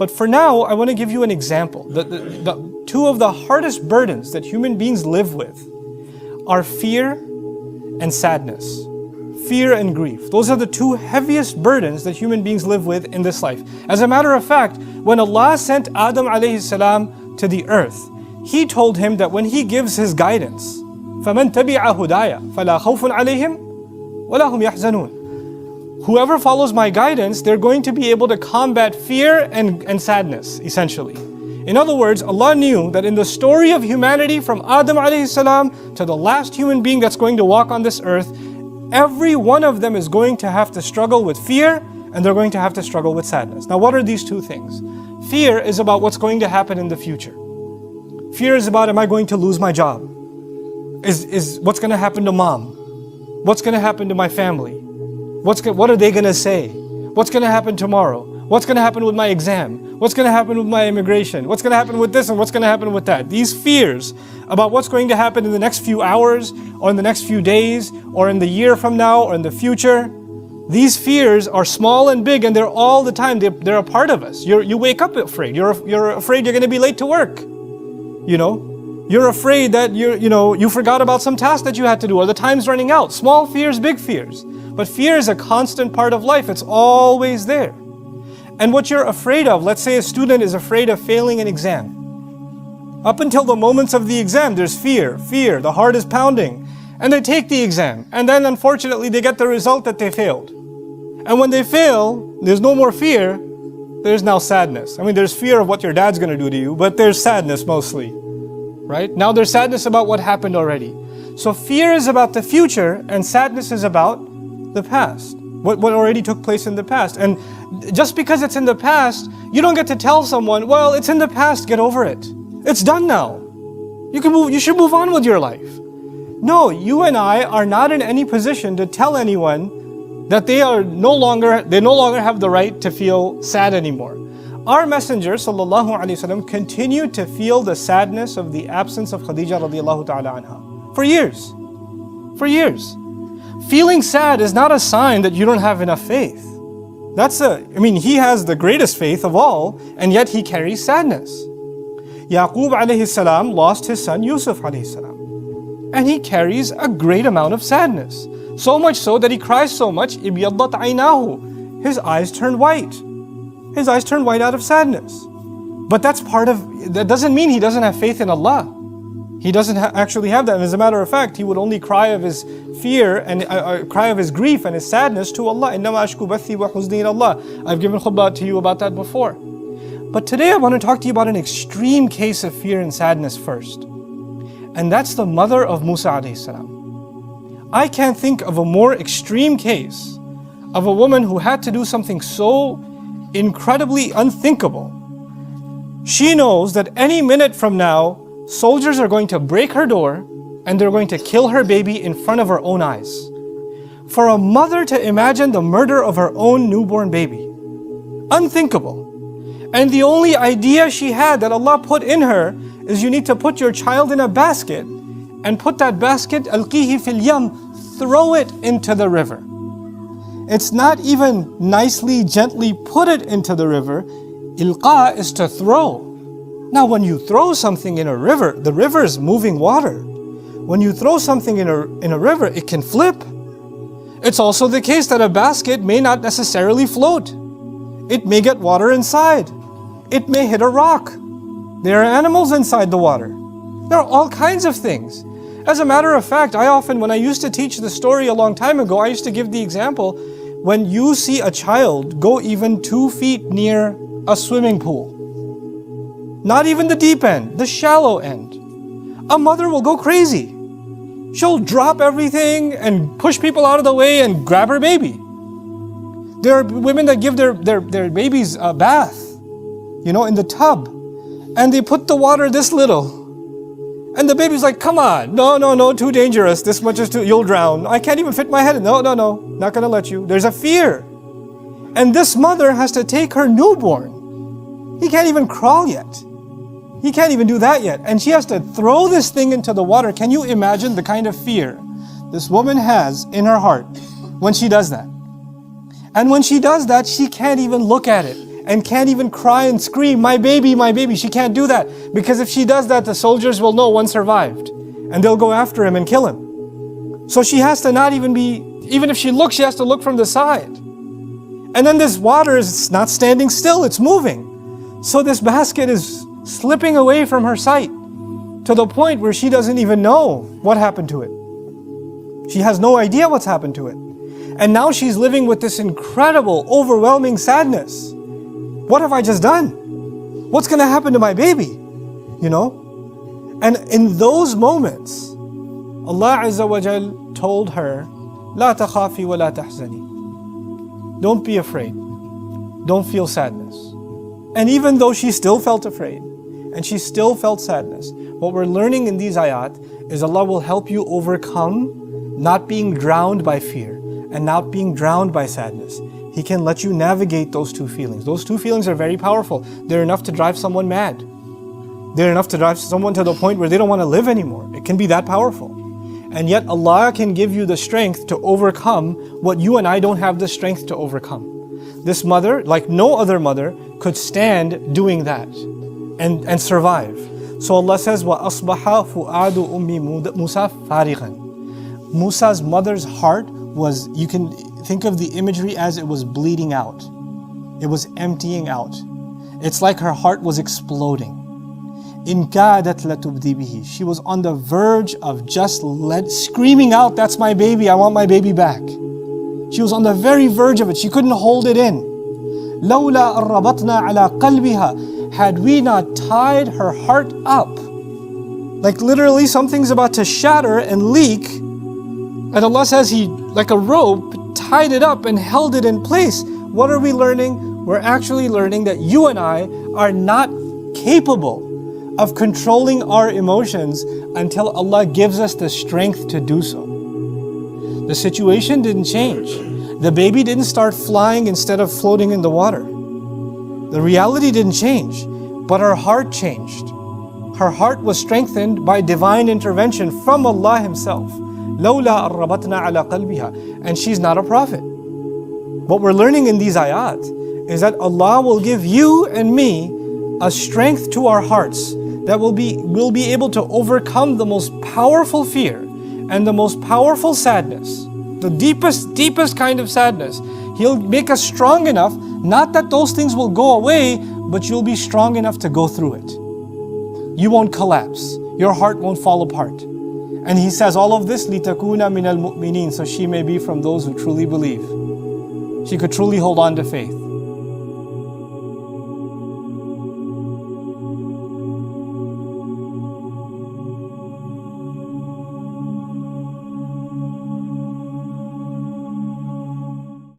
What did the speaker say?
But for now, I want to give you an example. The two of the hardest burdens that human beings live with are fear and sadness. Fear and grief. Those are the two heaviest burdens that human beings live with in this life. As a matter of fact, when Allah sent Adam alayhi salam to the earth, He told him that when He gives His guidance, فَمَنْ تَبِعَ هُدَايَ فَلَا خَوْفٌ عَلَيْهِمْ وَلَا هُمْ يَحْزَنُونَ. Whoever follows my guidance, they're going to be able to combat fear and sadness, essentially. In other words, Allah knew that in the story of humanity from Adam alayhi salam to the last human being that's going to walk on this earth, every one of them is going to have to struggle with fear and they're going to have to struggle with sadness. Now, what are these two things? Fear is about what's going to happen in the future. Fear is about, am I going to lose my job? Is what's going to happen to mom? What's going to happen to my family? What are they going to say? What's going to happen tomorrow? What's going to happen with my exam? What's going to happen with my immigration? What's going to happen with this and what's going to happen with that? These fears about what's going to happen in the next few hours or in the next few days or in the year from now or in the future, these fears are small and big and they're all the time. They're a part of us. You wake up afraid. You're afraid you're going to be late to work. You know? You're afraid that you forgot about some task that you had to do or the time's running out. Small fears, big fears. But fear is a constant part of life. It's always there. And what you're afraid of, let's say a student is afraid of failing an exam. Up until the moments of the exam, there's fear, the heart is pounding. And they take the exam. And then unfortunately, they get the result that they failed. And when they fail, there's no more fear. There's now sadness. I mean, there's fear of what your dad's going to do to you, but there's sadness mostly. Right? Now there's sadness about what happened already. So fear is about the future and sadness is about the past. What already took place in the past. And just because it's in the past, you don't get to tell someone, well, it's in the past, get over it. It's done now. You should move on with your life. No, you and I are not in any position to tell anyone that they no longer have the right to feel sad anymore. Our Messenger ﷺ continued to feel the sadness of the absence of Khadija radiallahu ta'ala anha for years. For years. Feeling sad is not a sign that you don't have enough faith. He has the greatest faith of all, and yet he carries sadness. Yaqub alayhi salam lost his son Yusuf alayhi salam. And he carries a great amount of sadness. So much so that he cries so much, ibiyaddat aynahu. His eyes turn white. His eyes turn white out of sadness. But that doesn't mean he doesn't have faith in Allah. He doesn't actually have that. And as a matter of fact, he would only cry of his fear and cry of his grief and his sadness to Allah. إِنَّمَا أَشْكُو بَثِّي وَحُزْنِي إِلَى اللَّهِ. I've given khutbah to you about that before. But today I want to talk to you about an extreme case of fear and sadness first. And that's the mother of Musa alayhi salam. I can't think of a more extreme case of a woman who had to do something so incredibly unthinkable. She knows that any minute from now, soldiers are going to break her door and they're going to kill her baby in front of her own eyes. For a mother to imagine the murder of her own newborn baby, unthinkable. And the only idea she had that Allah put in her is you need to put your child in a basket and put that basket, alqihi fil yam, throw it into the river. It's not even nicely, gently put it into the river. Ilqa is to throw. Now when you throw something in a river, the river is moving water. When you throw something in a river, it can flip. It's also the case that a basket may not necessarily float. It may get water inside. It may hit a rock. There are animals inside the water. There are all kinds of things. As a matter of fact, when I used to teach the story a long time ago, I used to give the example, when you see a child go even 2 feet near a swimming pool, not even the deep end, the shallow end, a mother will go crazy. She'll drop everything and push people out of the way and grab her baby. There are women that give their babies a bath, in the tub, and they put the water this little. And the baby's like, come on, no, too dangerous. This much is you'll drown. I can't even fit my head in. No, not gonna let you. There's a fear. And this mother has to take her newborn. He can't even crawl yet. He can't even do that yet. And she has to throw this thing into the water. Can you imagine the kind of fear this woman has in her heart when she does that? And when she does that, she can't even look at it. and can't even cry and scream, my baby, my baby. She can't do that, because if she does that, the soldiers will know one survived and they'll go after him and kill him. So she has to not even be, even if she looks, she has to look from the side. And then this water is not standing still, it's moving. So this basket is slipping away from her sight to the point where she doesn't even know what happened to it. She has no idea what's happened to it. And now she's living with this incredible, overwhelming sadness. What have I just done? What's going to happen to my baby? You know? And in those moments, Allah Azza wa Jal told her, لا تخافي ولا تحزني. Don't be afraid. Don't feel sadness. And even though she still felt afraid, and she still felt sadness, what we're learning in these ayat is Allah will help you overcome not being drowned by fear and not being drowned by sadness. He can let you navigate those two feelings. Those two feelings are very powerful. They're enough to drive someone mad. They're enough to drive someone to the point where they don't want to live anymore. It can be that powerful. And yet Allah can give you the strength to overcome what you and I don't have the strength to overcome. This mother, like no other mother, could stand doing that and survive. So Allah says, وَأَصْبَحَ فُؤَادُ أُمِّ مُوسَى فَارِغًا. Musa's mother's heart was, you can think of the imagery as it was bleeding out. It was emptying out. It's like her heart was exploding. إِن كَادَتْ لَتُبْدِي بِهِ. She was on the verge of just screaming out, that's my baby, I want my baby back. She was on the very verge of it. She couldn't hold it in. لَوْلَا أَرَّبَطْنَا عَلَىٰ قَلْبِهَا. Had we not tied her heart up, like literally something's about to shatter and leak, and Allah says He, like a rope, tied it up and held it in place. What are we learning? We're actually learning that you and I are not capable of controlling our emotions until Allah gives us the strength to do so. The situation didn't change. The baby didn't start flying instead of floating in the water. The reality didn't change, but her heart changed. Her heart was strengthened by divine intervention from Allah Himself. لَوْلَا أَرَّبَطْنَا عَلَىٰ قَلْبِهَا. And she's not a prophet. What we're learning in these ayat is that Allah will give you and me a strength to our hearts that we'll be able to overcome the most powerful fear and the most powerful sadness, the deepest kind of sadness. He'll make us strong enough, not that those things will go away, but you'll be strong enough to go through it. You won't collapse. Your heart won't fall apart. And He says all of this, لِتَكُونَ مِنَ الْمُؤْمِنِينَ, so she may be from those who truly believe. She could truly hold on to faith.